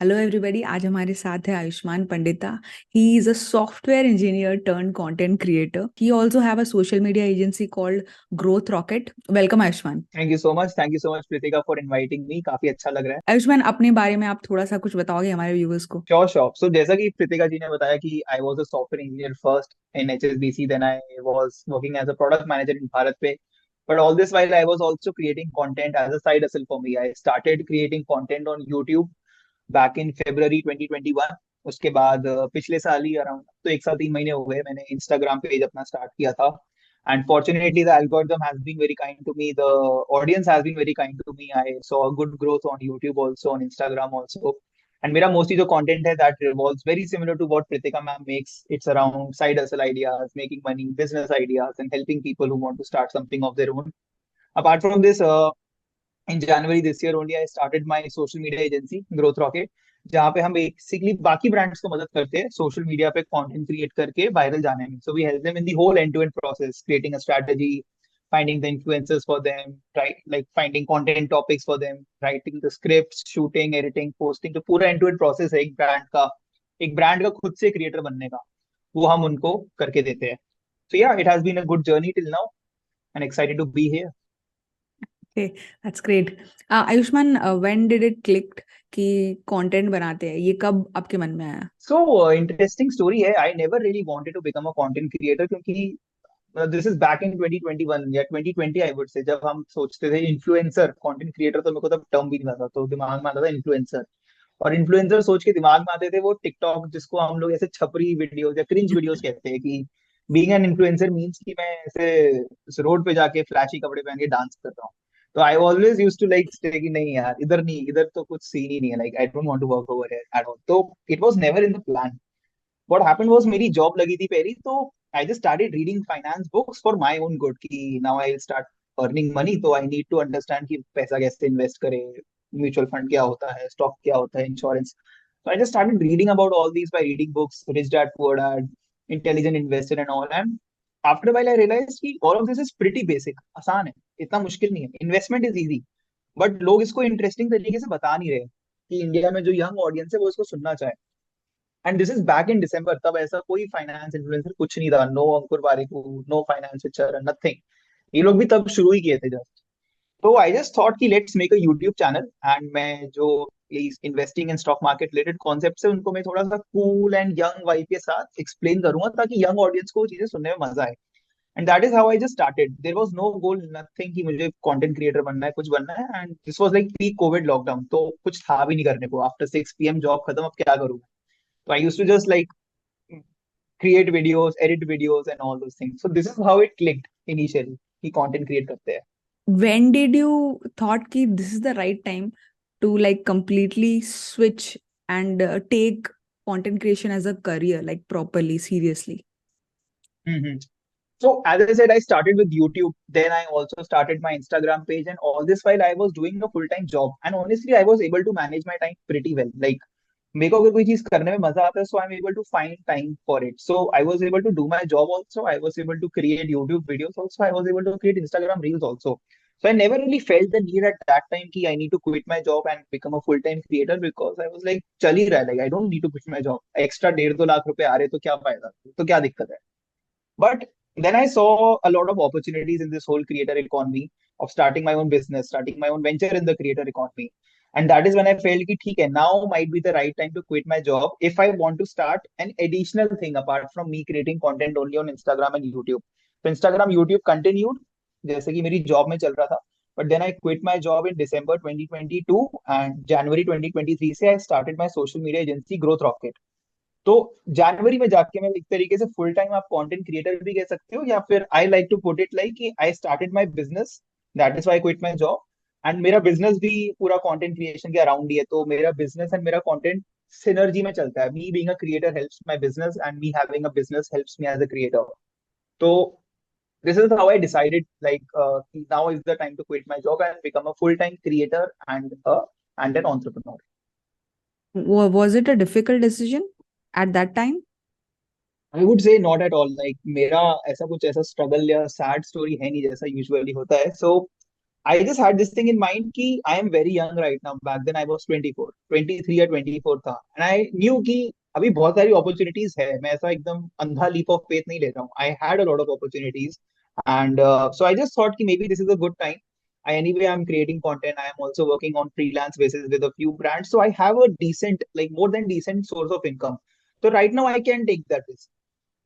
Hello everybody. आज हमारे साथ है Ayushman Pandita. He is a software engineer turned content creator. He also have a social media agency called growth rocket. Welcome Ayushman. Thank you so much Preetika for inviting me. काफी अच्छा लग रहा है। आयुष्मान, अपने बारे में आप थोड़ा सा कुछ बताओगे हमारे व्यूवर्स को? Sure sure. सो जैसा कि प्रीतिका जी ने बताया कि I was a software engineer first in HSBC, then I was working as a product manager in BharatPe. But all this while I was also creating content as a side hustle for me. I started creating content on YouTube back in February 2021. उसके बाद पिछले साल ही around तो एक साल 3 महीने हो गए मैंने इंस्टाग्राम पेज अपना स्टार्ट किया था। And fortunately the algorithm has been very kind to me, the audience has been very kind to me. I saw good growth on YouTube also, on Instagram also. And मेरा mostly जो content है that revolves very similar to what Preetika ma'am makes. It's around side hustle ideas, making money, business ideas and helping people who want to start something of their own. Apart from this, in January this year only, I started my social media agency, Growth Rocket, जहाँ पे हम basically बाकी brands को मदद करते हैं social media पे content create करके वायरल जाने में। So we help them in the whole end to end process, creating a strategy, finding the influencers for them, right? Like finding content topics for them, writing the scripts, shooting, editing, posting, तो पूरा and to end process है एक brand का खुद से creator बनने का, वो हम उनको करके देते हैं। So yeah, it has been a good journey till now and excited to be here. Okay, that's great. Ayushman, when did it click कि कंटेंट बनाते हैं? ये कब आपके मन में आया? सो इंटरेस्टिंग स्टोरी है। I never really wanted to become a content creator, क्योंकि दिस इज बैक इन 2021 या 2020 आई वुड से, जब हम सोचते थे इन्फ्लुएंसर कंटेंट क्रिएटर, तो मेरे को तब टर्म भी नहीं आता, तो दिमाग में आता था इन्फ्लुएंसर। और इन्फ्लुएंसर सोच के दिमाग में आते थे वो टिकटॉक, जिसको हम लोग ऐसे छपरी वीडियोस या क्रिंज वीडियोस कहते हैं, कि बीइंग एन इन्फ्लुएंसर मींस कि मैं ऐसे रोड पे जाके फ्लैशी कपड़े पहन के डांस कर रहा हूँ। तो I always use to like say कि नहीं यार, इधर नहीं, इधर तो कुछ सीन ही नहीं है, like I don't want to work over here at all. तो it was never in the plan. What happened was, मेरी जॉब लगी थी पहली, तो I just started reading finance books for my own good, कि now I will start earning money, तो I need to understand कि पैसा कैसे इन्वेस्ट करें, म्यूचुअल फंड क्या होता है, स्टॉक क्या होता है, insurance. So I just started reading about all these by reading books, Rich Dad Poor Dad, Intelligent Investor and all. And after a while I realized कि all of this is pretty basic, आसान है, इतना मुश्किल नहीं है। Investment is easy, but लोग इसको interesting तरीके से बता नहीं रहे कि इंडिया में जो यंग ऑडियंस है वो इसको सुनना चाहे। And this is back in December, तब ऐसा कोई फाइनेंस इन्फ्लुएंसर कुछ नहीं था, no Ankur Warikoo, no finance picture, nothing. ये लोग भी तब शुरू ही किए थे जस्ट। तो आई जस्ट थॉट कि let's make a YouTube channel, and मैं जो ये investing in stock market related concept है उनको मैं थोड़ा सा कूल एंड यंग वाइब के साथ एक्सप्लेन करूंगा, ताकि यंग ऑडियंस को वो चीजें सुनने में मजा आए। And that is how I just started. There was no goal, nothing कि मुझे कंटेंट क्रिएटर बनना है, कुछ बनना है। And this was like pre covid lockdown, तो कुछ था भी नहीं करने को, आफ्टर 6 PM जॉब खत्म, अब क्या करूंगा। तो I used to just like create videos, edit videos, and all those things. So this is how it clicked initially कि content create करते हैं। When did you thought कि this is the right time to like completely switch and take content creation as a career, like properly, seriously? Mm-hmm. So as I said, I started with YouTube. Then I also started my Instagram page, and all this while I was doing a full-time job. And honestly, I was able to manage my time pretty well. Like मेरे को अगर कोई चीज करने में मजा आता है, so I'm able to find time for it. So I was able to do my job also. I was able to create YouTube videos also. I was able to create Instagram reels also. So I never really felt the need at that time कि I need to quit my job and become a full-time creator, because I was like चल ही रहा है, like I don't need to quit my job. Extra 1.5-2 lakh रुपए आ रहे तो क्या फायदा, तो क्या दिक्कत है। But then I saw a lot of opportunities in this whole creator economy of starting my own business, starting my own venture in the creator economy. And that is when I felt कि ठीक है, now might be the right time to quit my job if I want to start an additional thing apart from me creating content only on Instagram and YouTube. तो Instagram, YouTube continued जैसे कि मेरी job में चल रहा था. But then I quit my job in December 2022, and January 2023 से I started my social media agency Growth Rocket. तो जनवरी में जाके मैं एक तरीके से फुल टाइम आप कंटेंट क्रिएटर भी कह सकते हो, या फिर I like to put it like कि I started my business, that is why I quit my job. And मेरा बिजनेस भी पूरा कंटेंट क्रिएशन के अराउंड ही है, तो मेरा बिजनेस एंड मेरा कंटेंट सिनर्जी में चलता है। Me being a creator helps my business, and me having a business helps me as a creator. तो this is how I decided like now is the time to quit my job and become a full time creator and an entrepreneur. Was it a difficult decision at that time? I would से not at all, like मेरा ऐसा कुछ ऐसा struggle या sad story है नहीं जैसा usually होता है। सो I just had this thing in mind कि I am very young right now. Back then I was 24, 23 या 24 था. And I knew कि अभी बहुत सारी opportunities है. मैं ऐसा एकदम अंधा leap of faith नहीं ले रहा हूँ. I had a lot of opportunities. And so I just thought कि maybe this is a good time. Anyway, I'm creating content. I am also working on freelance basis with a few brands. So I have a decent, like more than decent source of income. So right now I can take that risk.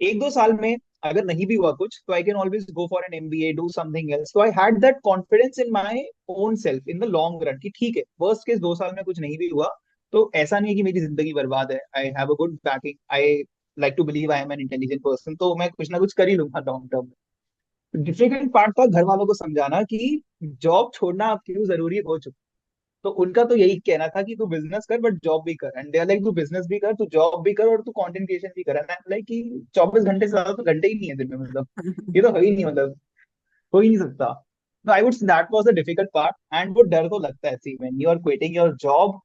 एक दो साल में अगर नहीं भी हुआ कुछ तो I can always go for an MBA do something else. तो I had that confidence in my own self in the long run कि ठीक है वर्स्ट केस 2 साल में कुछ नहीं भी हुआ तो ऐसा नहीं है कि मेरी जिंदगी बर्बाद है. I have a good backing. I like to believe I am an intelligent person. तो मैं कुछ ना कुछ कर ही लूंगा लॉन्ग टर्म में. डिफिकल्ट पार्ट था घर वालों को समझाना कि जॉब छोड़ना अब क्यों जरूरी हो चुका. तो उनका तो यही कहना था कि तू बिजनेस कर बट जॉब भी कर. एंड दे आर लाइक तू बिजनेस भी कर, तू जॉब भी कर और तू कंटेंट क्रिएशन भी कर. एंड आई एम लाइक कि 24 घंटे से ज्यादा तो घंटे ही नहीं है दिन में. मतलब ये तो है ही नहीं. मतलब हो ही नहीं सकता. No, I would say that was the difficult part. And वो डर तो लगता है. See, when you are quitting your job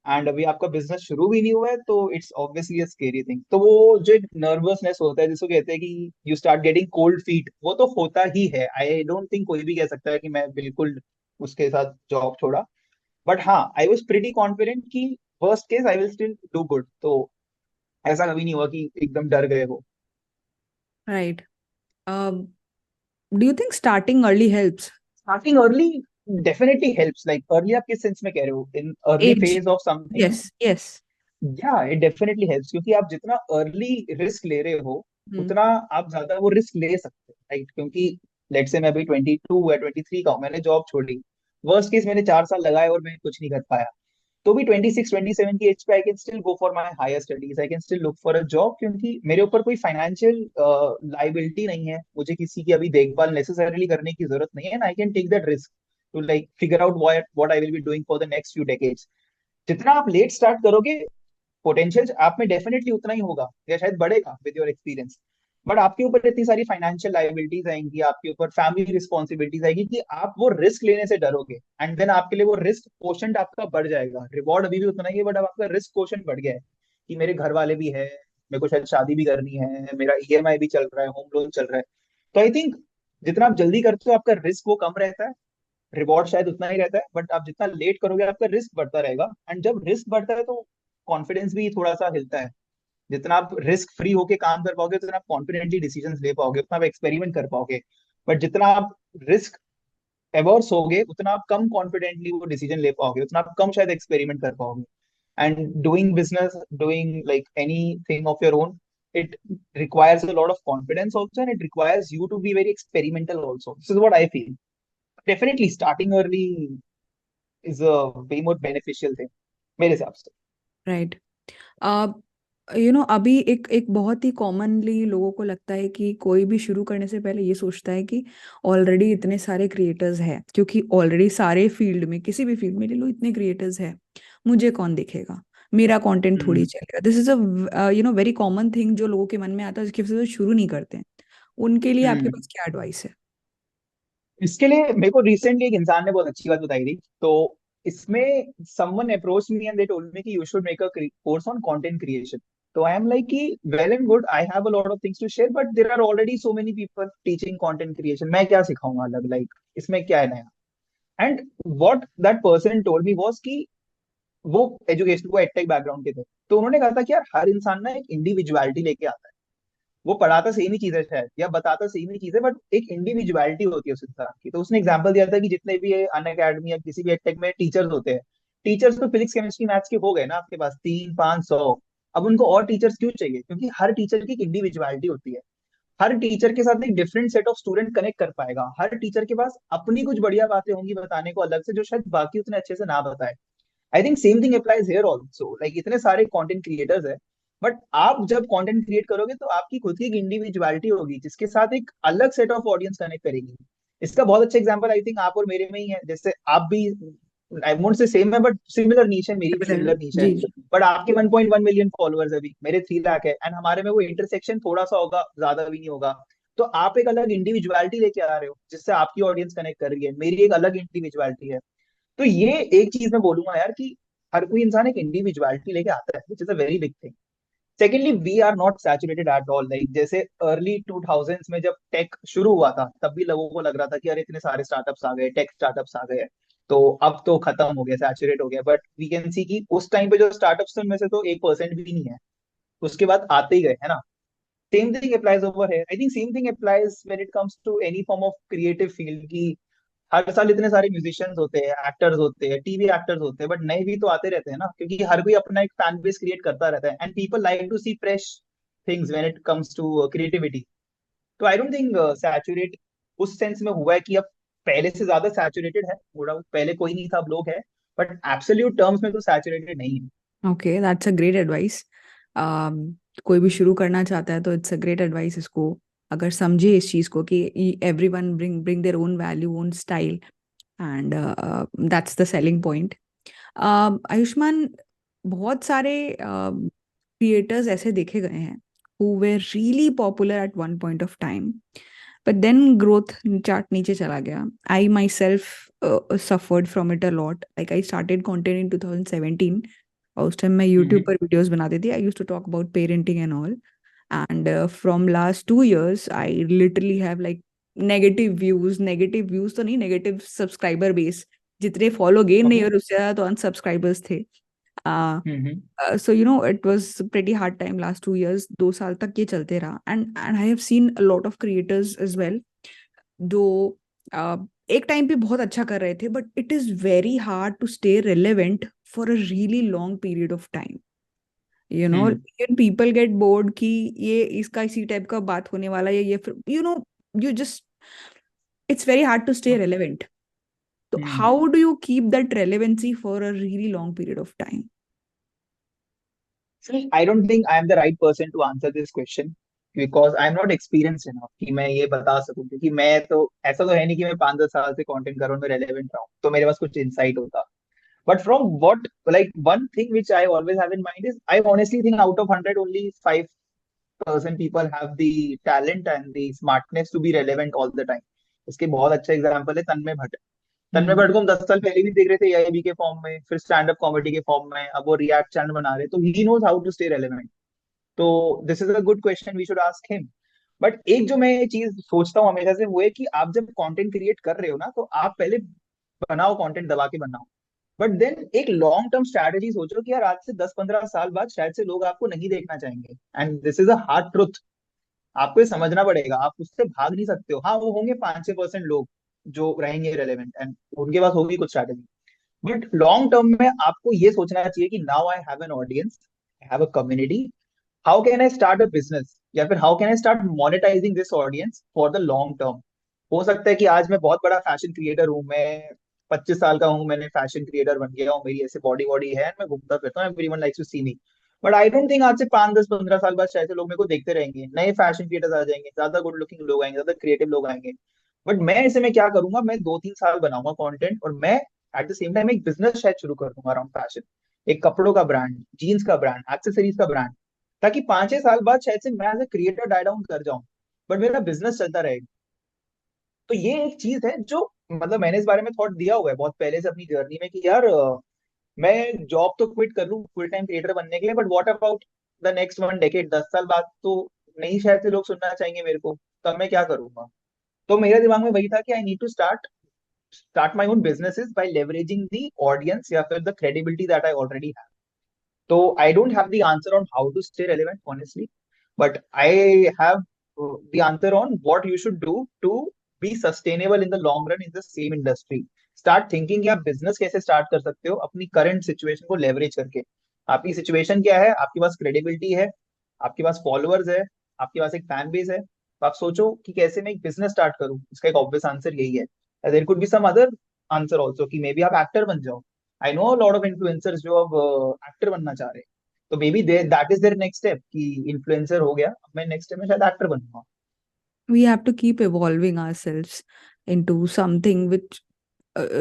and अभी आपका बिजनेस शुरू भी नहीं हुआ है तो it's obviously a scary thing. तो वो जो एक नर्वसनेस होता है जिसको कहते हैं कि you start getting cold feet, वो तो होता ही है. आई डोंट थिंक कोई भी कह सकता है कि मैं बिल्कुल उसके साथ जॉब छोड़ा. बट हाँ, आई वॉज प्रिटी कॉन्फिडेंट कि worst case I will still do good. तो ऐसा कभी नहीं हुआ कि एकदम डर गए हो. Right. Do you think starting early helps? Starting early definitely helps. Like early आप किस सेंस में कह रहे हो? In early Age. Phase of something. Yes, yes. या इट डेफिनेटली हेल्प्स क्योंकि आप जितना अर्ली रिस्क ले रहे हो Hmm. उतना आप ज्यादा वो रिस्क ले सकते हो. राइट? क्योंकि लेट्स से मैं अभी 22 या 23 का हूँ, मैंने जॉब छोड़ी. वर्स्ट केस मैंने 4 साल लगाए और मैं कुछ नहीं कर पाया. तो भी 26-27 की एज पे I can still go for my higher studies. I can still look for a job क्योंकि मेरे ऊपर कोई फाइनेंशियल लाइबिलिटी नहीं है. मुझे किसी की अभी देखभाल नेसेसरीली करने की जरूरत नहीं है. And I can take that risk to like figure out what I will be doing for the next few decades. जितना आप लेट स्टार्ट करोगे पोटेंशियल आप में डेफिनेटली उतना ही होगा या शायद बढ़ेगा विद योर एक्सपीरियंस. बट आपके ऊपर इतनी सारी फाइनेंशियल लाइबिलिटीज आएंगी, आपके ऊपर फैमिली रिस्पॉन्सिबिलिटीज आएगी कि आप वो रिस्क लेने से डरोगे. एंड देन आपके लिए वो रिस्क कोशंट आपका बढ़ जाएगा. रिवॉर्ड अभी भी उतना ही है बट अब आपका रिस्क कोशंट बढ़ गया है कि मेरे घर वाले भी है, मेरे को शायद शादी भी करनी है, मेरा ईएमआई भी चल रहा है, होम लोन चल रहा है. तो आई थिंक जितना आप जल्दी करते हो आपका रिस्क वो कम रहता है, रिवॉर्ड शायद उतना ही रहता है. बट आप जितना लेट करोगे आपका रिस्क बढ़ता रहेगा. एंड जब रिस्क बढ़ता है तो कॉन्फिडेंस भी थोड़ा सा हिलता है. जितना आप रिस्क फ्री होके काम कर पाओगे उतना आप कॉन्फिडेंटली डिसीजंस ले पाओगे, उतना आप एक्सपेरिमेंट कर पाओगे. बट जितना आप रिस्क एवर्स होगे उतना आप कम कॉन्फिडेंटली वो डिसीजन ले पाओगे, उतना आप कम शायद एक्सपेरिमेंट कर पाओगे. And doing business, doing like any thing of your own, it requires a lot of confidence also and it requires you to be very experimental also. This is what I feel. Definitely starting early is a way more beneficial thing मेरे हिसाब से. Right. अभी एक एक बहुत ही commonly लोगों को लगता है कि कोई भी शुरू करने से पहले ये सोचता है कि ऑलरेडी इतने सारे क्रिएटर्स हैं, क्योंकि ऑलरेडी सारे फील्ड में, किसी भी फील्ड में ले लो, इतने क्रिएटर्स हैं, मुझे कौन देखेगा, मेरा कंटेंट थोड़ी चलेगा. This is a very common thing जो लोगों के मन में आता है, जिसकी वजह से वो शुरू नहीं करते हैं. उनके लिए आपके हम्म पास क्या एडवाइस है? इसके लिए मेरे को रिसेंटली एक इंसान ने बहुत अच्छी बात बताई थी. तो इसमें someone approach me and they told me कि you should make a course on content creation. तो आई एम लाइक कि well and good, I have a lot of things to share but there are already so many people teaching content creation. मैं क्या सिखाऊंगा अलग? Like इसमें क्या है नया? And what that person told me was कि वो एजुकेशन, वो एडटेक बैकग्राउंड के थे. तो उन्होंने कहा था कि यार हर इंसान ना एक इंडिविजुअलिटी लेके आता है. वो पढ़ाता सेम ही चीज है शायद या बताता सेम ही चीज है बट एक इंडिविजुअलिटी होती है उस इंसान की. तो उसने एग्जांपल दिया था कि जितने भी अन अकेडमी या किसी भी एडटेक में टीचर्स होते हैं, टीचर्स तो फिजिक्स केमिस्ट्री मैथ्स के हो गए ना आपके पास 300-500. अब उनको और टीचर्स क्यों चाहिए? क्योंकि हर टीचर की एक इंडिविजुअलिटी होती है. हर टीचर के साथ एक different set of student connect कर पाएगा. हर टीचर के पास अपनी कुछ बढ़िया बातें होंगी बताने को अलग से जो शायद बाकी उतने अच्छे से ना बताए. आई think same thing applies here also. Like इतने सारे कंटेंट क्रिएटर्स है बट आप जब कंटेंट क्रिएट करोगे तो आपकी खुद की एक इंडिविजुअलिटी होगी जिसके साथ एक अलग सेट ऑफ ऑडियंस कनेक्ट करेगी. इसका बहुत अच्छा एग्जांपल आई थिंक आप और मेरे में ही है. जैसे आप भी, आई वोंट से सेम है बट सिमिलर नीश है, मेरी भी सिमिलर नीश है. जी जी. बट आपके 1.1 मिलियन फॉलोअर्स अभी, मेरे 3 लाख है. एंड हमारे में वो इंटरसेक्शन थोड़ा सा होगा, ज्यादा भी नहीं होगा. तो आप एक अलग इंडिविजुअलिटी लेके आ रहे हो जिससे आपकी ऑडियंस कनेक्ट कर रही है, मेरी एक अलग इंडिविजुअलिटी है. तो ये एक चीज मैं बोलूंगा यार कि हर कोई इंसान एक इंडिविजुअलिटी लेके आता है which is a very big thing. Secondly we are not saturated at all, like जैसे अर्ली 2000s में जब टेक शुरू हुआ था तब भी लोगों को लग रहा था कि अरे इतने सारे स्टार्टअप्स आ गए, टेक स्टार्टअप्स आ गए, तो अब तो खत्म हो गया, सैचुरेट हो गया। बट वी कैन सी कि उस टाइम पे जो स्टार्टअप्स थे उनमें से तो 1% भी नहीं है, उसके बाद आते ही गए, है ना। सेम थिंग अप्लाइज ओवर है, I think same thing applies when it comes to any form of creative field की हर साल इतने सारे म्यूजिशियंस होते हैं, एक्टर्स होते हैं, टीवी एक्टर्स होते हैं, बट नए भी तो आते रहते हैं ना, क्योंकि हर कोई अपना एक फैन बेस क्रिएट करता रहता है and people like to see fresh things when it comes to creativity. तो आई डोंट थिंक सैचुरेट उस सेंस में हुआ है कि अब पहले से ज्यादा सैचुरेटेड है, थोड़ा पहले कोई नहीं था, अब लोग है, बट एब्सोल्यूट टर्म्स में तो सैचुरेटेड नहीं है। Okay, that's a great advice. कोई भी शुरू करना चाहता है तो इट्स अ ग्रेट एडवाइस इसको, अगर समझे इस चीज को कि everyone bring bring their own value, own style, and that's the selling point. Ayushman, बहुत सारे क्रिएटर्स ऐसे देखे गए हैं who were really popular at one point of time, but then growth chart नीचे चला गया. I myself suffered from it a lot. Like I started content in 2017 और उस टाइम मैं यूट्यूब हम्म। पर वीडियोस बनाती थी. I used to talk about parenting and all, and from last 2 years I literally have like negative views तो नहीं, negative subscriber base. जितने follow gain नहीं ओके। और उससे ज्यादा तो अनसब्सक्राइबर्स थे. Hmm. So you know it was pretty hard time last 2 years. 2 साल तक ये चलते रहा, and I have seen a lot of creators as well जो एक टाइम पे बहुत अच्छा कर रहे थे, but it is very hard to stay relevant for a really long period of time. You know, hmm. People get bored कि ये इसका इसी टाइप का बात होने वाला है, ये फिर you know, you just, it's very hard to stay relevant. तो hmm. How do you keep that relevancy for a really long period of time? See, I don't think I am the right person to answer this question because I am not experienced enough कि मैं ये बता सकूं, क्योंकि मैं तो ऐसा तो है नहीं कि मैं 5-10 साल से कंटेंट कर रहा हूँ, मैं रेलेवेंट रहा हूँ तो मेरे पास कुछ इंसाइट होता। But from what, like one thing which I always have in mind is I honestly think out of 100 only 5% people have the talent and the smartness to be relevant all the time. इसके बहुत अच्छा example है तन्मय भट्ट। तन्मय हम्म. भट्ट को हम 10 साल पहले भी देख रहे थे एआईबी के फॉर्म में, फिर स्टैंड अप कॉमेडी के फॉर्म में, अब वो रिएक्ट चैनल बना रहे, तो he knows how to stay relevant. तो this is a good question, we should ask him. But एक जो मैं ये चीज सोचता हूँ हमेशा से वो है कि आप जब कंटेंट क्रिएट कर रहे हो ना, तो आप पहले बनाओ, कंटेंट दबा के बनाओ, बट देन एक लॉन्ग टर्म स्ट्रैटेजी सोचो कि यार आज से 10-15 साल बाद शायद से लोग आपको नहीं देखना चाहेंगे, and this is a hard truth. आपको ये समझना पड़ेगा, आप उससे भाग नहीं सकते हो। हाँ, वो होंगे 5-6% लोग जो रहेंगे रेलेवेंट एंड उनके पास होगी कुछ स्ट्रैटेजी, बट लॉन्ग टर्म में आपको ये सोचना चाहिए कि now I have an audience, I have a community, how can I start a business, या फिर how can I start monetising this audience for the long term. हो सकता है कि आज मैं बहुत बड़ा फैशन क्रिएटर हूँ, मैं 25 साल का हूँ, मैंने फैशन क्रिएटर बन गया हूँ, मेरी ऐसे बॉडी वॉडी है, मैं घूमता फिरता हूँ, everyone likes to see me, but I don't think आज से 5-10-15 साल बाद शायद से लोग मेरे को देखते रहेंगे, नए फैशन क्रिएटर्स आ जाएंगे, ज्यादा गुड लुकिंग लोग आएंगे, ज्यादा क्रिएटिव लोग आएंगे। बट मैं ऐसे में क्या करूंगा, मैं 2-3 साल बनाऊंगा कंटेंट और मैं एट द सेम टाइम एक बिजनेस शायद शुरू कर दूंगा अराउंड फैशन, एक कपड़ों का ब्रांड, जीन्स का ब्रांड, एक्सेसरीज का ब्रांड, ताकि 5-6 साल बाद शायद से मैं as a creator die down कर जाऊं, बट मेरा बिजनेस चलता रहेगा। तो ये एक चीज है जो, मतलब मैंने इस बारे में थॉट दिया हुआ है बहुत पहले से अपनी जर्नी में कि यार मैं जॉब तो क्विट कर लूं फुल टाइम क्रिएटर बनने के लिए, but what about the next 1 decade, 10 साल बाद तो नहीं शायद से लोग सुनना चाहेंगे मेरे को, तब मैं क्या करूंगा। तो मेरे दिमाग में वही था कि I need to start my own businesses by leveraging the audience या फिर the credibility that I already have. So I don't have the answer on how to stay relevant, honestly, but I have the answer on what you should do to be sustainable in the long run in the same industry. Start thinking कि आप business कैसे start कर सकते हो अपनी current situation को leverage करके। आपकी सिचुएशन क्या है, आपके पास क्रेडिबिलिटी है, आपके पास फॉलोअर्स है, आपके पास एक फैन बेस है, तो आप सोचो कि कैसे मैं एक बिजनेस स्टार्ट करूं। इसका एक ऑब्वियस आंसर यही है। There could be some other answer also कि मे बी आप एक्टर बन जाओ। I know lot of influencers जो अब एक्टर बनना चाह रहे हैं, तो maybe that is their next step कि इन्फ्लुएंसर हो गया, अब मैं नेक्स्ट स्टेप में शायद एक्टर बनूंगा। We have to keep evolving ourselves into something which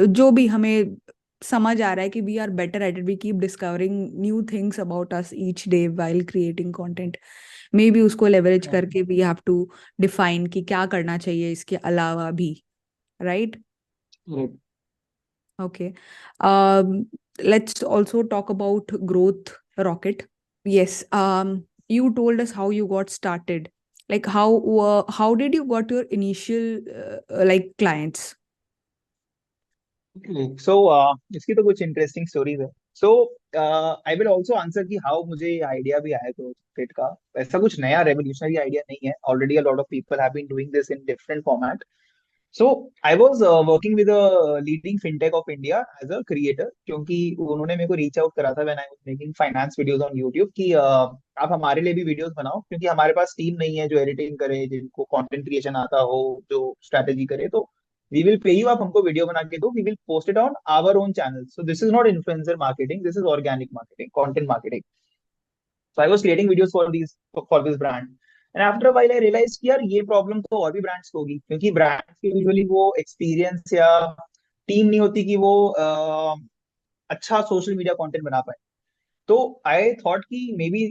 जो भी हमें समझ आ रहा है कि we are better at it, we keep discovering new things about us each day while creating content. Maybe उसको leverage करके we have to define कि क्या करना चाहिए इसके अलावा भी, right? Hmm. Okay. Let's also talk about growth rocket. Yes. you told us how you got started. Like how did you got your initial like clients? सो इसकी तो कुछ इंटरेस्टिंग स्टोरीज है. सो आई विल ऑल्सो आंसर कि how मुझे ये idea भी आया growth fit का. ऐसा कुछ नया रेवोल्यूशनरी आइडिया नहीं है. Already a lot of people have been doing this in different format. So I was working with a leading fintech of India as a creator, क्योंकि उन्होंने मेरे को रीच आउट करा था when I was making finance videos on YouTube कि आप हमारे लिए भी वीडियोस बनाओ, क्योंकि हमारे पास टीम नहीं है जो एडिटिंग करे, जिनको कंटेंट क्रिएशन आता हो, जो स्ट्रैटेजी करे. तो वी विल पे यू, आप हमको वीडियो बना के दो, we will post it on our own channel. So this is not influencer marketing, this is organic marketing, content marketing. So I was creating videos for this brand. And after a while I realized कि यार ये problem तो और भी brands को होगी, क्योंकि brands के यूजुअली वो एक्सपीरियंस या टीम नहीं होती कि वो अच्छा सोशल मीडिया कंटेंट बना पाए. तो आई थॉट कि maybe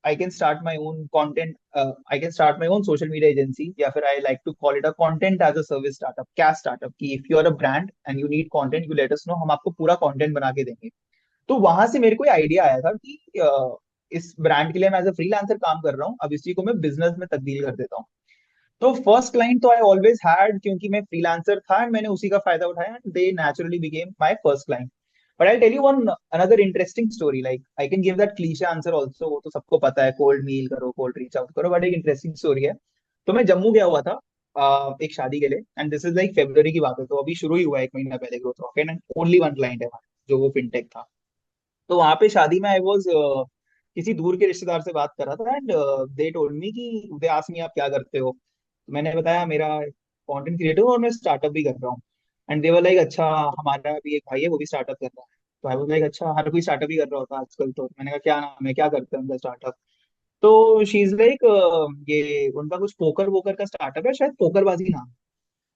I can start my own content, I can start my own social media agency, या फिर I like to call it a content as a service startup. क्या startup की if you are a brand and you need content, you let us know, हम आपको पूरा content बना के देंगे. तो वहां से मेरे को आइडिया आया था कि इस ब्रांड के लिए मैं एज अ फ्रीलांसर काम कर रहा हूँ, अब इसी को मैं बिजनेस में तब्दील कर देता हूँ. तो फर्स्ट क्लाइंट तो आई ऑलवेज हैड, क्योंकि मैं फ्रीलांसर था एंड मैंने उसी का फायदा उठाया, they naturally became my first client. But I tell you one another interesting story. Like I can give that cliche answer also, वो तो सबको पता है, कोल्ड मेल करो, कोल्ड रीच आउट करो, बट एक इंटरेस्टिंग स्टोरी है. तो मैं जम्मू गया हुआ था एक शादी के लिए, and this is like February की बात है, तो अभी शुरू ही हुआ है, एक महीना पहले growth rocket, and only one client है हमारा, जो वो फिनटेक था. तो वहां पे शादी में आई वॉज किसी दूर के रिश्तेदार से बात कर रहा था, एंड दे टोल्ड मी कि दे आस्क्ड मी आप क्या करते हो. तो मैंने बताया मेरा कंटेंट क्रिएटर हूँ और मैं स्टार्टअप भी कर रहा हूँ. एंड दे वर लाइक अच्छा, हमारा भी एक भाई है वो भी स्टार्टअप कर रहा है. तो आई वाज लाइक अच्छा, हर कोई स्टार्टअप ही कर रहा होता है आजकल. तो मैंने कहा क्या नाम है, क्या करते हैं उनका स्टार्टअप. तो शी इज लाइक ये उनका कुछ पोकर वोकर का स्टार्टअप है, शायद पोकरबाजी नाम.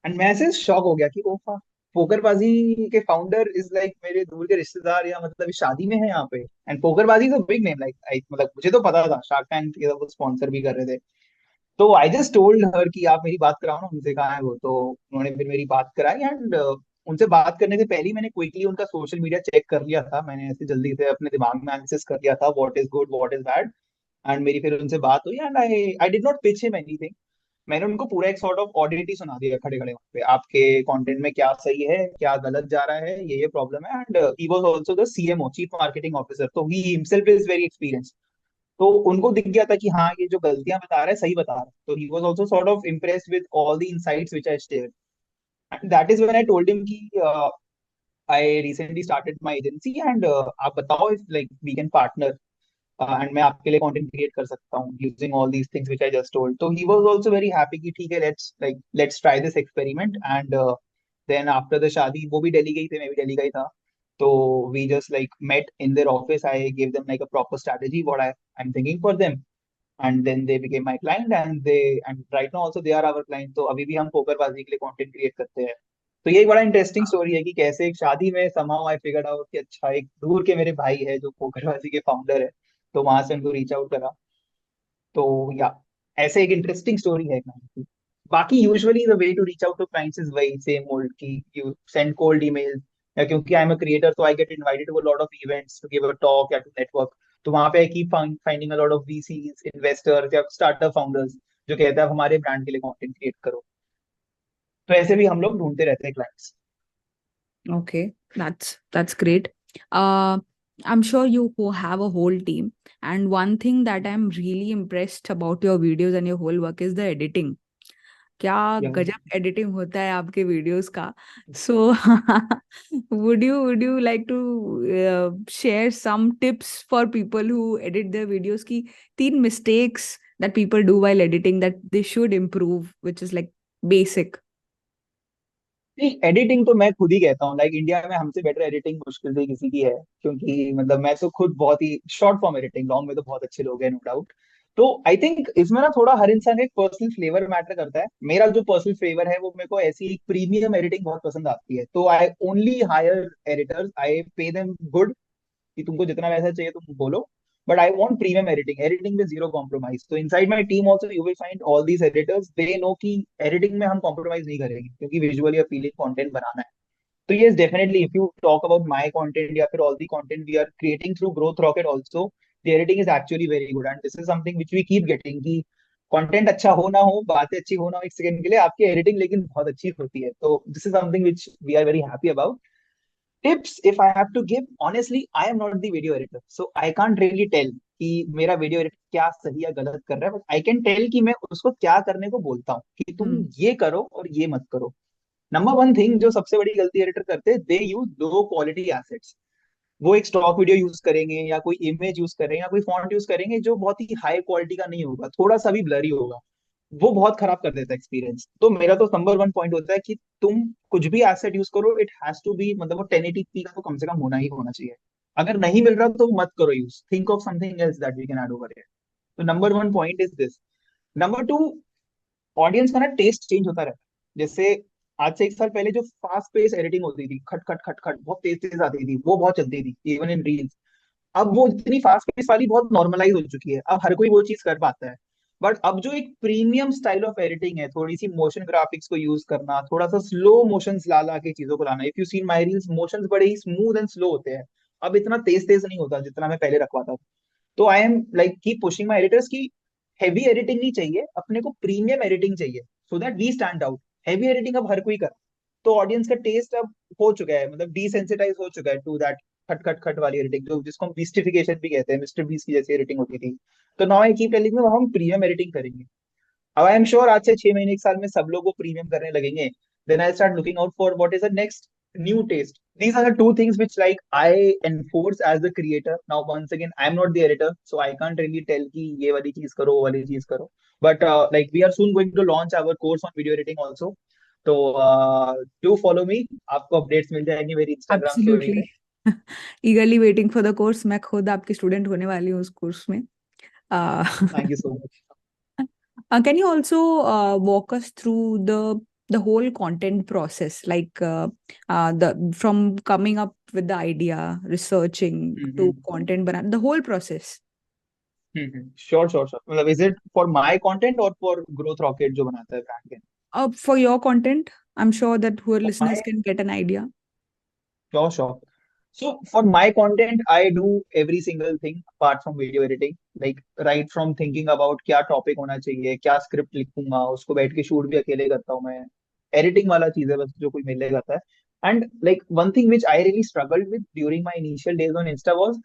एंड मैं ऐसे शॉक हो गया कि ओफा, पोकरबाजी के फाउंडर इज लाइक मेरे दूर के रिश्तेदार, या मतलब इस शादी में है यहाँ पे. And पोकरबाजी is a big name, like मतलब मुझे तो पता था, शार्क टैंक ये सब स्पॉन्सर भी कर रहे थे. तो आई जस्ट टोल्ड हर कि आप मेरी बात कराओ ना उनसे, कहाँ है वो. तो उन्होंने फिर मेरी बात कराई, एंड उनसे बात करने से पहले ही मैंने क्विकली उनका सोशल मीडिया चेक कर लिया था. मैंने ऐसे जल्दी से अपने दिमाग में एनालिसिस कर लिया था what is good what is bad. And मेरी फिर उनसे बात हुई, and I did not pitch him anything. मैंने उनको पूरा एक सॉर्ट ऑफ ऑडिट ही सुना दिया खड़े खड़े वहाँ पे, आपके कंटेंट में क्या सही है क्या गलत जा रहा है, ये प्रॉब्लम है. And he was also the CMO, chief marketing officer, तो he himself is very experience. तो उनको दिख गया था कि हाँ ये जो गलतियां बता रहा है सही बता रहा है. तो he was also sort of impressed with all the insights which I shared. And that is when I told him कि I recently started my agency, and आप बताओ if like we can partner, and मैं आपके लिए content create कर सकता हूँ using all these things which I just told. तो he was also very happy कि ठीक है, let's try this experiment. And then after the शादी वो भी दिल्ली गई थे, मैं भी दिल्ली गई था. तो we just like met in their office, I give them like a proper strategy what I am thinking for them, and then they became my client, and right now also they are our client. तो अभी भी हम पोकरबाजी के लिए content create करते हैं. तो ये एक बड़ा इंटरेस्टिंग स्टोरी है कि कैसे एक शादी में somehow आई फिगर्ड आउट कि अच्छा एक दूर के मेरे भाई है जो पोकरबाजी के फाउंडर है, तो वहां से उनको रीच आउट करा. तो या ऐसे एक इंटरेस्टिंग स्टोरी है client की. बाकी usually the way to reach out to clients is वही सेम ओल्ड की यू सेंड कोल्ड ईमेल, या क्योंकि आई एम अ क्रिएटर तो I get invited to a lot of events to give a talk या to network. तो वहां पे I keep finding a lot of VCs, investors या startup founders जो कहते हैं हमारे ब्रांड के लिए कंटेंट क्रिएट करो. तो ऐसे भी हम लोग ढूंढते रहते हैं clients. Okay, that's great. Uh, I'm sure you have a whole team, and one thing that I'm really impressed about your videos and your whole work is the editing. क्या गजब एडिटिंग होता है आपके वीडियोस का. सो would you like to share some tips for people who edit their videos की 3 mistakes that people do while editing that they should improve, which is like basic. नहीं, editing तो मैं खुद ही कहता हूँ, लाइक इंडिया में हमसे बेटर एडिटिंग मुश्किल से किसी की है, क्योंकि मतलब मैं तो खुद बहुत ही शॉर्ट फॉर्म एडिटिंग, लॉन्ग में तो बहुत अच्छे लोग हैं नो डाउट. तो आई थिंक इसमें ना थोड़ा हर इंसान का एक पर्सनल फ्लेवर मैटर करता है. मेरा जो पर्सनल फ्लेवर है वो मेरे को ऐसी एक प्रीमियम एडिटिंग बहुत पसंद आती है. तो I only hire editors, I pay them good कि तुमको जितना पैसा चाहिए तुम बोलो, but I want premium editing, editing में जीरो कॉम्प्रोमाइज. तो inside my team also you will find all these editors, they know कि एडिटिंग में हम कॉम्प्रोमाइज नहीं करेंगे, क्योंकि विजुअली अपीलिंग कंटेंट बनाना है. तो yes, definitely if you talk about my content या फिर all the content we are creating through growth rocket also, the editing is actually very good and this is something which we keep getting कि content अच्छा हो ना हो, बातें अच्छी हो ना हो, एक सेकंड के लिए आपकी एडिटिंग लेकिन बहुत अच्छी होती है। तो this is something which we are very happy about. Tips, if I have to give, honestly, I am not the video editor, so I can't really tell कि मेरा वीडियो एडिट क्या सही या गलत कर रहा है, बट आई कैन टेल कि मैं उसको क्या करने को बोलता हूँ कि तुम हम्म। ये करो और ये मत करो। नंबर वन थिंग जो सबसे बड़ी गलती एडिटर करते हैं, दे यूज लो क्वालिटी एसेट्स। वो एक स्टॉक वीडियो यूज करेंगे या कोई इमेज यूज करेंगे या कोई फॉन्ट यूज करेंगे जो बहुत ही हाई क्वालिटी का नहीं होगा, थोड़ा सा भी ब्लरी होगा, वो बहुत खराब कर देता है एक्सपीरियंस। तो मेरा तो नंबर वन पॉइंट होता है कि तुम कुछ भी एसेट यूज करो, इट हैज टू बी, मतलब वो 1080p का तो कम से कम होना ही होना चाहिए। अगर नहीं मिल रहा तो मत करो use, think of something else that we can add over here. तो number one point is this. Number two, audience का ना टेस्ट चेंज होता रहता है। जैसे आज से एक साल पहले जो फास्ट पेस एडिटिंग होती थी, खट खट खट खट बहुत तेज तेज आती थी, वो बहुत चलती थी इवन इन रील्स। अब वो इतनी फास्ट पेस वाली बहुत नॉर्मलाइज हो चुकी है, अब हर कोई वो चीज कर पाता है। बट अब जो एक प्रीमियम स्टाइल ऑफ एडिटिंग है, थोड़ी सी मोशन ग्राफिक्स को यूज करना, थोड़ा सा स्लो मोशंस ला ला के चीजों को लाना, if you seen my reels, motions बड़े ही स्मूथ एंड स्लो होते हैं। अब इतना तेज तेज नहीं होता जितना मैं पहले रखवाता था। तो I am like keep pushing my editors की हैवी एडिटिंग नहीं चाहिए, अपने को प्रीमियम एडिटिंग चाहिए, so that we stand out. Heavy editing अब हर कोई कर, तो ऑडियंस का टेस्ट अब हो चुका है, मतलब डिसेंसिटाइज हो चुका है टू दैट खट खट खट वाली एडिटिंग, जो जिसको हम बीस्टिफिकेशन भी कहते हैं, मिस्टर बीस की जैसी एडिटिंग होती थी। तो नाउ आई कीप टेलिंग हम प्रीमियम एडिटिंग करेंगे। अब आई एम श्योर आज से 6 महीने एक साल में सब लोग वो प्रीमियम करने लगेंगे। Then I start looking out for what is the next new taste. These are the two things which like I enforce as the creator. Now once again I am not the editor, so I can't really tell कि ये वाली चीज करो वो वाली चीज करो। But like we are soon going to launch our course on video editing also. तो do follow me, आपको अपडेट्स मिल जाएंगी मेरी इंस्टाग्राम स्टोरी एब्सोल्युटली। पे। ईगरली वेटिंग फॉर द कोर्स। मैं खुद आपकी स्टूडेंट होने वाली हूँ उस कोर्स में। Thank you so much. Can you also walk us through the whole content process, like the from coming up with the idea, researching to content banana, the whole process? Sure sure sure, मतलब is it for my content और for growth rocket जो बनाता है brand के? For your content, I'm sure that who are For listeners my, can get an idea. sure, sure. So for my content, I do every single thing apart from video editing. Like right from thinking about क्या topic होना चाहिए, क्या script लिखूंगा, उसको बैठ के shoot भी अकेले करता हूँ मैं। एडिटिंग वाला चीज है बस जो कोई मिल जाता है। And like one thing which I really struggled with during my initial days on Insta was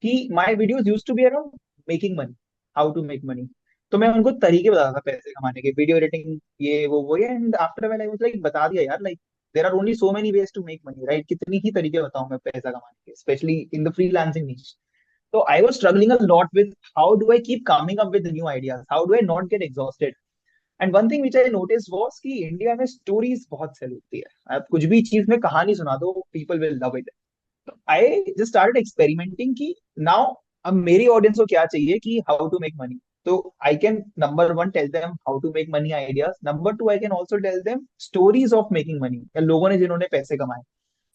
कि my videos used to be around making money, how to make money. तो मैं उनको तरीके बताता था पैसे कमाने के, वीडियो एडिटिंग ये वो ये। And after when I was like बता दिया यार, like there are only so many ways to make money, right? कितनी ही तरीके बताऊं मैं पैसा कमाने के, specially in the freelancing niche. So I was struggling a lot with how do I keep coming up with new ideas? How do I not get exhausted? And one thing which I noticed was कि India में stories बहुत cell होती है। आप कुछ भी चीज में कहानी सुना दो, people will love it. I just started experimenting कि नाउ अब मेरी ऑडियंस को क्या चाहिए कि हाउ टू मेक मनी। तो I can number one tell them how to make money ideas, number two I can also tell them stories of making money, या लोगों ने जिन्होंने पैसे कमाए।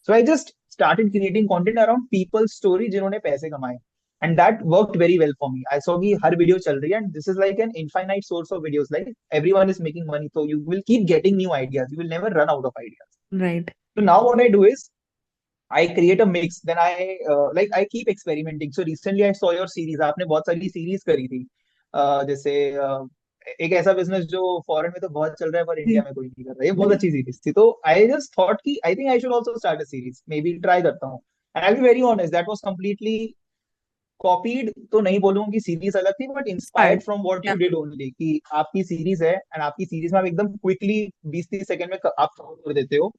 So I just started creating content around people story जिन्होंने पैसे कमाए। And that worked very well for me. I saw कि हर वीडियो चल रही है and this is like an infinite source of videos, like everyone is making money, so you will keep getting new ideas, you will never run out of ideas. Right. So now what I do is I create a mix. Then I keep experimenting. So recently I saw your series. आपने बहुत सारी series करी थी। जैसे एक ऐसा business जो foreign में तो बहुत चल रहा है पर इंडिया जी, में कोई नहीं कर रहा है, ये बहुत जी। अच्छी सीरीज थी। तो आई जस्ट थॉट कि I think I should also start a series, may be try करता हूँ। And I be very honest, that was completely copied तो नहीं बोलूंगा कि सीरीज अलग थी, but inspired Inspired. From what Yeah. You did only, कि आपकी सीरीज है एंड आपकी सीरीज में आप एकदम क्विकली 20-30 सेकंड में आप cover कर देते हो।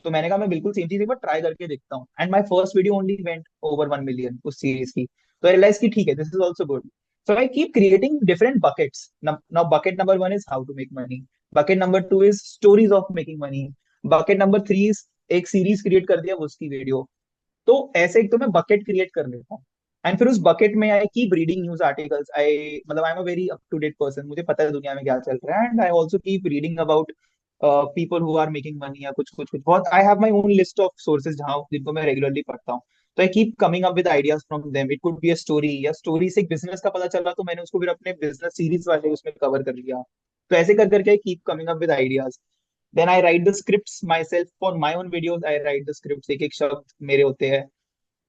तो मैंने कहा मैं बिल्कुल सेम चीज एक बार ट्राई करके देखता हूँ। And my first video only went over 1 million उस सीरीज की। तो आई रियलाइज कि ठीक है, this is also good. So I keep creating different buckets. Now bucket number one is how to make money, bucket number two is stories of making money, bucket number three is एक series create कर दिया वो उसकी video. तो ऐसे एक तो मैं बकेट क्रिएट कर लेता हूँ। एंड फिर उस बकेट में I keep reading news articles. I मतलब I am a very up to date person, मुझे पता है दुनिया में क्या चल रहा है। And I also keep reading about people who are making money, या कुछ कुछ कुछ बहुत। I have my own list of sources जहाँ जिनको मैं रेगुलरली पढ़ता हूँ। तो I keep coming up with ideas from them. It could be a story, या स्टोरी से एक बिजनेस का पता चला तो मैंने उसको फिर अपने बिजनेस सीरीज वाले उसमें कवर कर लिया। तो ऐसे कर करके I keep coming up with ideas. Then I write the scripts myself for my own videos. I write the script, एक एक शब्द मेरे होते हैं।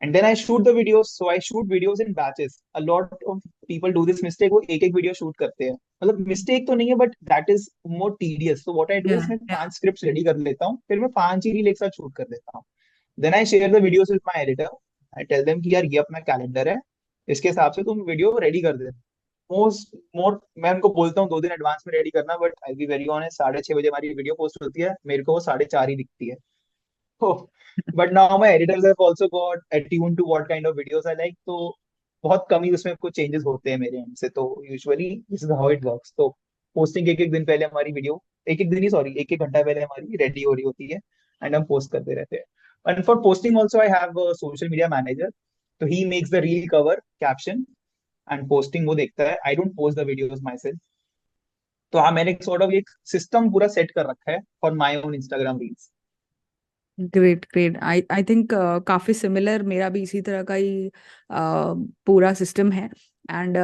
And then I shoot the videos. So I shoot videos in batches. A lot of people do this mistake, वो एक एक video shoot करते हैं. मतलब मिस्टेक तो नहीं है, but that is more tedious. So what I do या इज मैं या 5 स्क्रिप्ट्स रेडी कर लेता हूँ, फिर मैं 5 ही रील एक साथ शूट कर देता हूँ. Then I share the videos with my editor. I tell them कि यार ये अपना कैलेंडर है, इसके हिसाब से तुम वीडियो रेडी कर देना. मोस्ट मोर मैं उनको बोलता हूँ 2 दिन एडवांस में रेडी करना, but I be very honest, 6:30 बजे हमारी वीडियो पोस्ट होती है, मेरे को वो 4:30 ही दिखती है. Oh, but now my editors have also got attuned to what kind of videos I like. तो बहुत कम ही उसमें कुछ चेंजेस होते हैं मेरे एंड से. तो usually this is how it works. तो पोस्टिंग एक एक दिन पहले हमारी वीडियो, एक एक दिन ही सॉरी, एक एक घंटा पहले हमारी रेडी हो रही होती है, एंड हम पोस्ट करते रहते हैं. And for posting also I have a social media manager. तो he makes the reel cover caption, and posting वो देखता है. I don't post the videos myself. तो हाँ, मैंने एक सॉर्ट ऑफ एक सिस्टम पूरा सेट कर रखा है for my own Instagram reels. Great great. I I think काफी सिमिलर, मेरा भी इसी तरह का ही पूरा सिस्टम है. And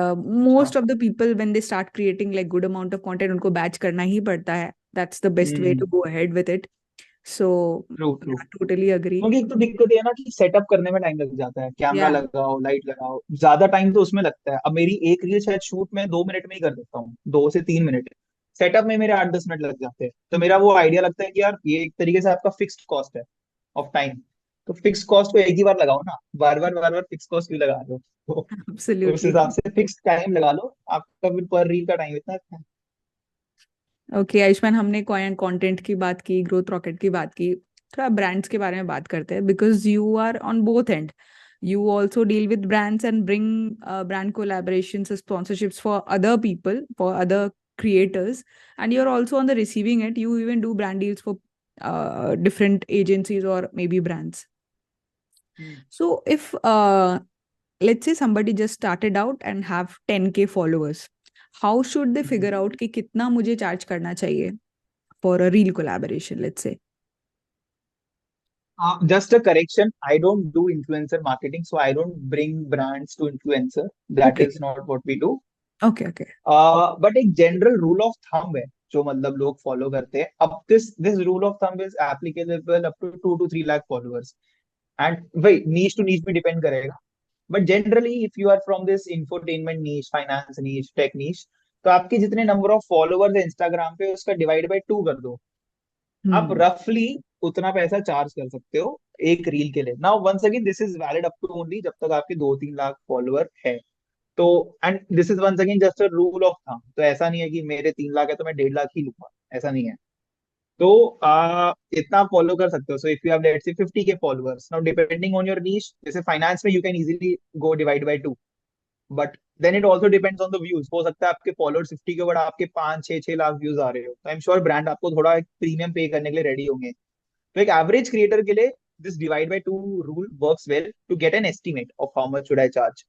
most of the people when they start creating like good amount of content, उनको बैच करना ही पड़ता है. That's the best way to go ahead with it. So true true. Totally agree. क्योंकि एक तो दिक्कत ये है ना कि सेटअप करने में टाइम लग जाता है, कैमरा या लगाओ, लाइट लगाओ, ज्यादा टाइम तो उसमें लगता है. अब मेरी एक रील शायद शूट में 2 मिनट में ही कर देता हूँ, 2 से 3 मिनट. सेटअप में मेरे 8-10 मिनट लग जाते हैं. तो मेरा वो आइडिया लगता है कि यार ये एक तरीके से आपका फिक्स्ड कॉस्ट है ऑफ टाइम. तो फिक्स कॉस्ट को एक ही बार लगाओ ना, बार बार फिक्स कॉस्ट क्यों लगा रहे हो? तो उस एब्सोल्युटली. हिसाब से फिक्स टाइम लगा लो, आपका फिर पर रील का टाइम इतना है. ओके आयुष्मान, हमने कंटेंट की बात की, ग्रोथ रॉकेट की बात की, थोड़ा ब्रांड्स के बारे में बात करते हैं. Because you are on both end. You also deal with brands and bring brand collaborations and sponsorships for other people, for other creators, and you're also on the receiving end. You even do brand deals for different agencies or maybe brands. Hmm. So if let's say somebody just started out and have 10K followers, how should they figure out कि कितना मुझे charge करना चाहिए for a real collaboration, let's say? Just a correction. I don't do influencer marketing, so I don't bring brands to influencer. That Okay, is not what we do. okay, okay. But एक general rule of thumb है जो मतलब लोग follow करते हैं. अब this this rule of thumb is applicable up to 2 to 3 lakh followers. And वही niche to niche भी डिपेंड करेगा. But generally if you are from this infotainment niche, finance niche, tech niche, तो आपके जितने नंबर ऑफ फॉलोअर्स है Instagram पे उसका divide by 2 कर दो. आप Hmm. रफली उतना पैसा चार्ज कर सकते हो एक रील के लिए. Now once again this is valid up to only जब तक आपके 2-3 लाख फॉलोअर है. तो and this is once again just a rule of thumb. तो ऐसा नहीं है कि मेरे 3 लाख है तो मैं 1.5 लाख ही लूंगा, ऐसा नहीं है. तो इतना फॉलो कर सकते हो. So if you have let's say 50K followers, now depending on your niche, जैसे फाइनेंस में you can easily go divide by 2. But then it also depends on the views. हो सकता है आपके फॉलोअर्स 50 के, बट आपके 5-6 लाख व्यूज आ रहे हो, तो आई एम श्योर ब्रांड आपको थोड़ा एक प्रीमियम पे करने के लिए रेडी होंगे. तो एक एवरेज क्रिएटर के लिए this divide by 2 rule works well to get an estimate of how much should I charge.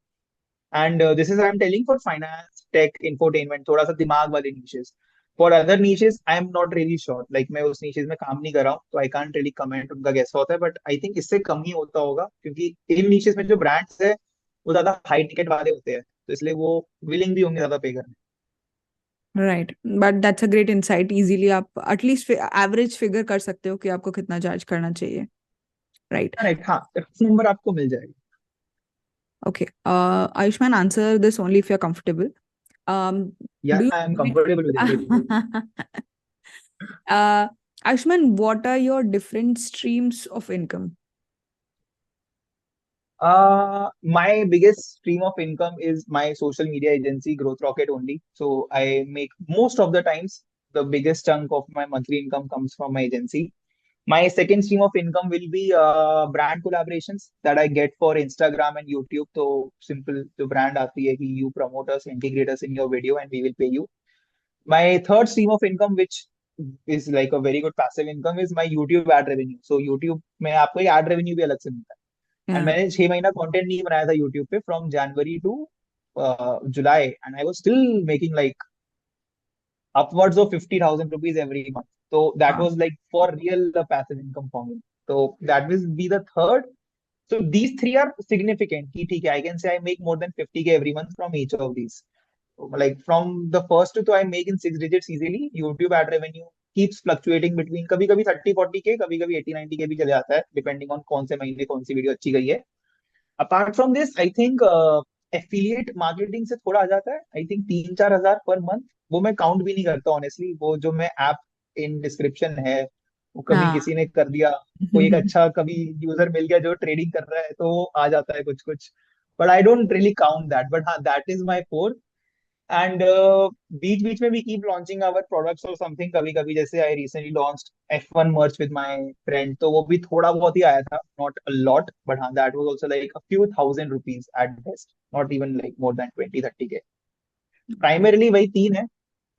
And this is I am telling for finance, tech, infotainment, थोड़ा सा दिमाग वाले niches. For other niches I am not really sure, like मैं उस niches में काम नहीं कर रहा हूँ, तो आई कांट रियली कमेंट उनका कैसा होता है. बट आई थिंक इससे कम ही होता होगा, क्योंकि इन niches में जो ब्रांड्स है वो ज्यादा हाई टिकट वाले होते हैं, तो इसलिए वो विलिंग भी होंगे ज्यादा पे करने. Right, but that's a great insight. Easily आप एटलीस्ट एवरेज फिगर कर सकते हो कि आपको कितना चार्ज करना चाहिए. राइट. राइट, हाँ, नंबर आपको मिल जाएगा. Okay Ayushman, answer this only if you are comfortable. या Do you I am make comfortable with everything. Ayushman, what are your different streams of income? My biggest stream of income is my social media agency, Growth Rocket only. So I make most of the times the biggest chunk of my monthly income comes from my agency. My second stream of income will be brand collaborations that I get for Instagram and YouTube. So simple, the brand aati hai ki you promote us, integrate us in your video, and we will pay you. My third stream of income, which is like a very good passive income, is my YouTube ad revenue. So YouTube में आपको एक ad revenue भी अलग से मिलता है. And Yeah. मैंने 6 महीना कंटेंट नहीं बनाया था यूट्यूब पे, from January to July, and I was still making like upwards of 50,000 rupees every month. So that Wow. was like for real the passive income for me. So that will be the third. So these three are significant. कि ठीक है, I can say I make more than 50K every month from each of these. Like from the first two, I make in 6 digits easily. YouTube ad revenue keeps fluctuating between कभी कभी 30-40K, कभी कभी 80-90K भी चले जाता है, depending on कौन से महीने कौन सी वीडियो अच्छी गई है. Apart from this I think affiliate marketing से थोड़ा आ जाता है, आई थिंक 3-4 हजार पर मंथ। वो मैं काउंट भी नहीं करता ऑनेस्टली, वो जो मैं ऐप इन डिस्क्रिप्शन है, वो कभी हाँ। किसी ने कर दिया, कोई एक अच्छा कभी यूजर मिल गया जो ट्रेडिंग कर रहा है, तो वो आ जाता है कुछ कुछ। But I don't really count that, but हाँ that is my four. And बीच बीच में भी कीप लॉन्चिंग आवर प्रोडक्ट्स और समथिंग, कभी कभी जैसे आई रिसेंटली लॉन्च्ड F1 मर्च विद माय फ्रेंड, तो वो भी थोड़ा बहुत ही आया था, नॉट अ लॉट, बट हाँ that was also like a few thousand rupees at best, not even like more than 20-30 K. Primarily वही तीन है।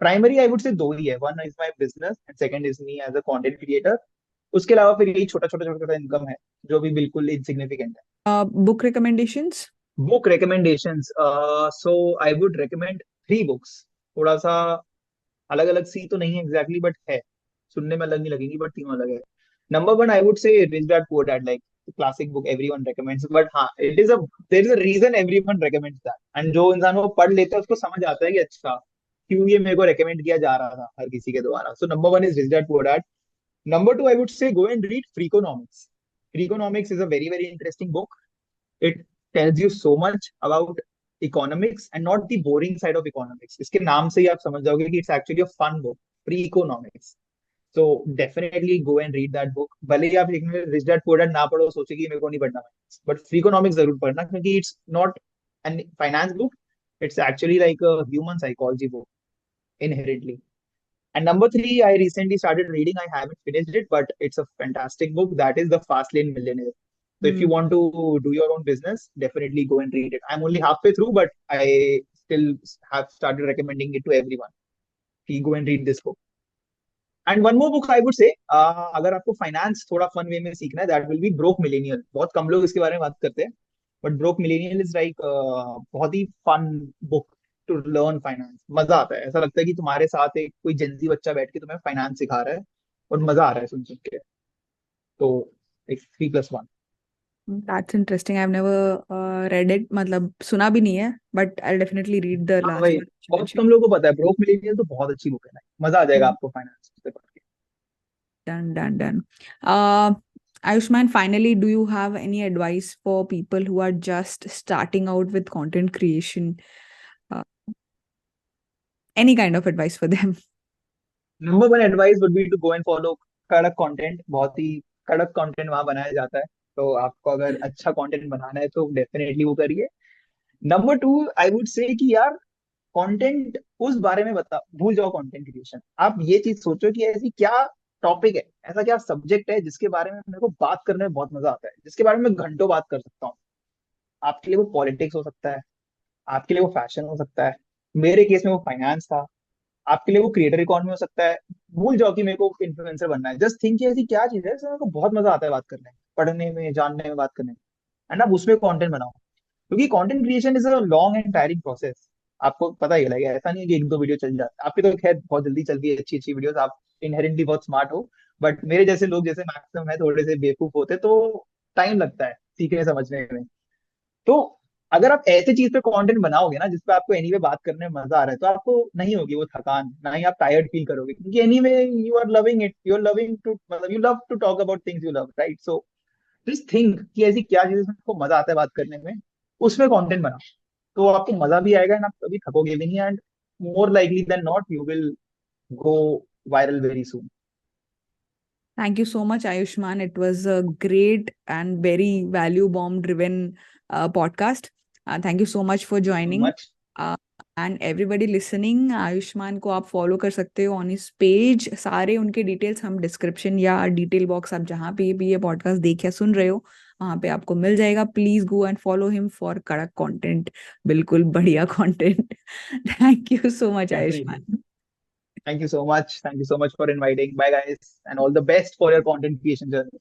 प्राइमरी आई वुड से दो ही है, one is my business and second is me as a content creator. उसके अलावा फिर यही छोटा छोटा छोटा छोटा इनकम है, जो भी बिल्कुल इनसिग्निफिकेंट है। Book recommendations? Book recommendations, so I would recommend 3 books। थोड़ा सा अलग अलग सी तो नहीं है एग्जैक्टली, बट है, सुनने में अलग नहीं लगेंगी, बट तीनों अलग है। Number one I would say rich dad poor dad, like classic book everyone recommends, but हाँ it is a there is a reason everyone recommends that, and जो इंसान वो पढ़ लेता है उसको समझ आता है कि अच्छा क्यों ये मेरे को रेकमेंड किया जा रहा था हर किसी के द्वारा। So number one is rich dad poor dad. Number two I would say go and read Freakonomics. Freakonomics is a very very interesting book. It tells you so much about economics and not the boring side of economics। इसके नाम से ही आप समझ जाओगे कि it's actually a fun book, pre-economics। So definitely go and read that book। भले ही आप एक रिच डैड पुअर डैड ना पढ़ो, सोचे कि मेरे को नहीं पढ़ना, बट फ्रीकोनॉमिक्स जरूर पढ़ना, क्योंकि it's not an finance book, it's actually like a human psychology book inherently। And number three, I recently started reading. I haven't finished it, but it's a fantastic book. That is The Fast Lane Millionaire. So if you want to do your own business, definitely go and read it. I'm only halfway through, but I still have started recommending it to everyone. Please go and read this book. And one more book I would से, अगर आपको finance थोड़ा fun way में सीखना है, that will be Broke Millennial. बहुत कम लोग इसके बारे में बात करते हैं, but Broke Millennial is like बहुत ही fun book to learn finance. मजा आता है, ऐसा लगता है कि तुम्हारे साथ एक कोई जेंजी बच्चा बैठ के तुम्हें फाइनेंस सिखा रहा है, और मजा आ रहा है सुन सुन के। तो एक 3+1। That's interesting, I have never read it, मतलब सुना भी नहीं है, but I definitely read the हाँ लास्ट भाई, बहुत कम लोगों को पता है ब्रोक मिलेनियल, तो बहुत अच्छी बुक है ना, मजा आ जाएगा वन। आपको फाइनेंस से पढ़ के। Done, done, done. Uh, Ayushman, finally, do you have any advice for people who are just starting out with content creation? Uh, any kind of advice for them? Number one advice would be to go and follow कड़क content. बहुत ही कड़क content वहां बनाया जाता है, तो आपको अगर अच्छा कंटेंट बनाना है तो डेफिनेटली वो करिए। नंबर टू आई वुड से कि यार कंटेंट उस बारे में बता, भूल जाओ कंटेंट क्रिएशन। आप ये चीज सोचो कि ऐसी क्या टॉपिक है, ऐसा क्या सब्जेक्ट है जिसके बारे में मेरे को बात करने में बहुत मजा आता है, जिसके बारे में मैं घंटों बात कर सकता हूँ। आपके लिए वो पॉलिटिक्स हो सकता है, आपके लिए वो फैशन हो सकता है, मेरे केस में वो फाइनेंस था, आपके लिए वो क्रिएटर इकॉनमी हो सकता है। भूल जाओ कि मेरे को इन्फ्लुएंसर बनना है, जस्ट थिंक कि ऐसी क्या चीज है जिसमें मेरे को बहुत मजा आता है बात करने में, पढ़ने में, जानने में, बात करने में, एंड आप उसमें कंटेंट बनाओ। क्योंकि content creation is a long and tiring process. आपको पता ही लगेगा, ऐसा नहीं है कि एक दो वीडियो चल जाता है आपकी, तो खैर बहुत जल्दी चलती है अच्छी अच्छी वीडियोस, आप इनहेरेंटली बहुत स्मार्ट हो। बट मेरे जैसे लोग जैसे मैक्सिमम है थोड़े से बेवकूफ होते, तो टाइम लगता है सीखने समझने में। तो अगर आप ऐसे चीज पे कंटेंट बनाओगे ना जिसपे आपको एनीवे बात करने में मजा आ रहा है, तो आपको नहीं होगी वो थकान, ना ही आप टायर्ड फील करोगे, क्योंकि anyway you are loving it, you are loving to, मतलब you love to talk about things you love, right? So just think कि ऐसी क्या चीज है जिसमें आपको मजा आता है बात करने में, उसमें कंटेंट बनाओ, तो आपको मजा भी आएगा एंड आप कभी थकोगे भी नहीं, and more likely than not you will go viral very soon. Thank you so much, Ayushman. It was a great and very value bomb driven podcast. Thank you so much for so joining. Much. Uh, and everybody listening, Ayushman को आप follow कर सकते हो on his page. सारे उनके details हम description या detail box, आप जहाँ पे भी ये पॉडकास्ट देख या सुन रहे हो वहां पे आपको मिल जाएगा। Please go and follow him for कड़क कंटेंट, बिल्कुल बढ़िया content. Thank you so much, definitely. Ayushman. Thank you so much. Thank you so much for inviting. Bye, guys, and all the best for your content creation journey.